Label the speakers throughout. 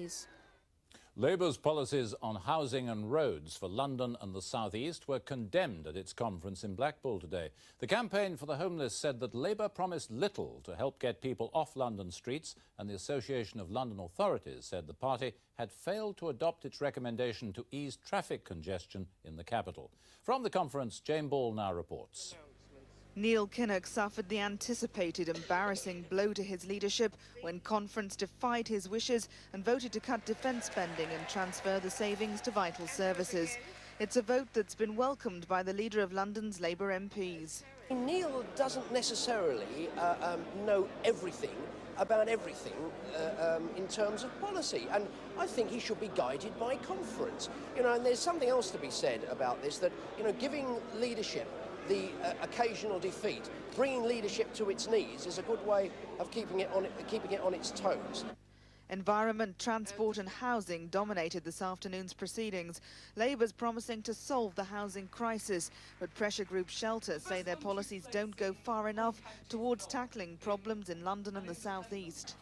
Speaker 1: please.
Speaker 2: Labour's policies on housing and roads for London and the South East were condemned at its conference in Blackpool today. The Campaign for the Homeless said that Labour promised little to help get people off London streets, and the Association of London Authorities said the party had failed to adopt its recommendation to ease traffic congestion in the capital. From the conference, Jane Ball now reports.
Speaker 3: Neil Kinnock suffered the anticipated embarrassing blow to his leadership when conference defied his wishes and voted to cut defence spending and transfer the savings to vital services. It's a vote that's been welcomed by the leader of London's Labour MPs.
Speaker 4: Neil doesn't necessarily know everything about everything in terms of policy, and I think he should be guided by conference. And there's something else to be said about this, that, giving leadership the occasional defeat, bringing leadership to its knees is a good way of keeping it on its toes.
Speaker 3: Environment, transport and housing dominated this afternoon's proceedings. Labour's promising to solve the housing crisis, but pressure group Shelter say their policies don't go far enough towards tackling problems in London and the South East.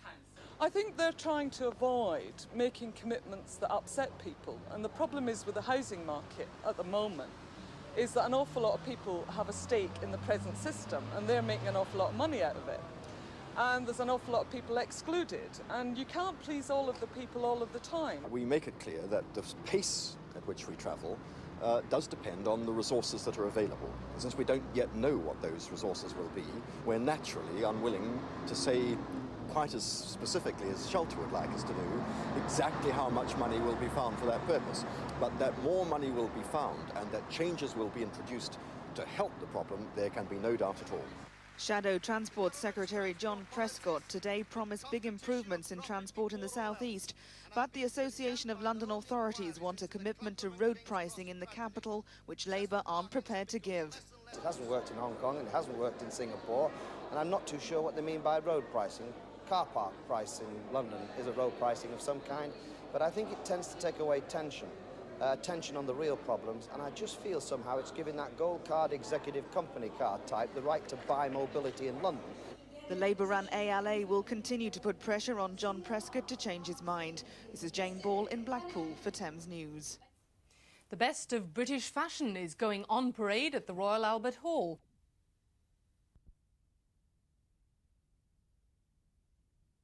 Speaker 5: I think they're trying to avoid making commitments that upset people, and the problem is with the housing market at the moment is that an awful lot of people have a stake in the present system and they're making an awful lot of money out of it. And there's an awful lot of people excluded, and you can't please all of the people all of the time.
Speaker 6: We make it clear that the pace at which we travel does depend on the resources that are available. Since we don't yet know what those resources will be, we're naturally unwilling to say quite as specifically as Shelter would like us to do exactly how much money will be found for that purpose. But that more money will be found and that changes will be introduced to help the problem, there can be no doubt at all.
Speaker 3: Shadow Transport Secretary John Prescott today promised big improvements in transport in the South East, but the Association of London Authorities want a commitment to road pricing in the capital, which Labour aren't prepared to give.
Speaker 7: It hasn't worked in Hong Kong and it hasn't worked in Singapore, and I'm not too sure what they mean by road pricing. Car park price in London is a road pricing of some kind, but I think it tends to take away tension on the real problems, and I just feel somehow it's giving that gold card executive company card type the right to buy mobility in London.
Speaker 3: The Labour-run ALA will continue to put pressure on John Prescott to change his mind. This is Jane Ball in Blackpool for Thames News.
Speaker 1: The best of British fashion is going on parade at the Royal Albert Hall.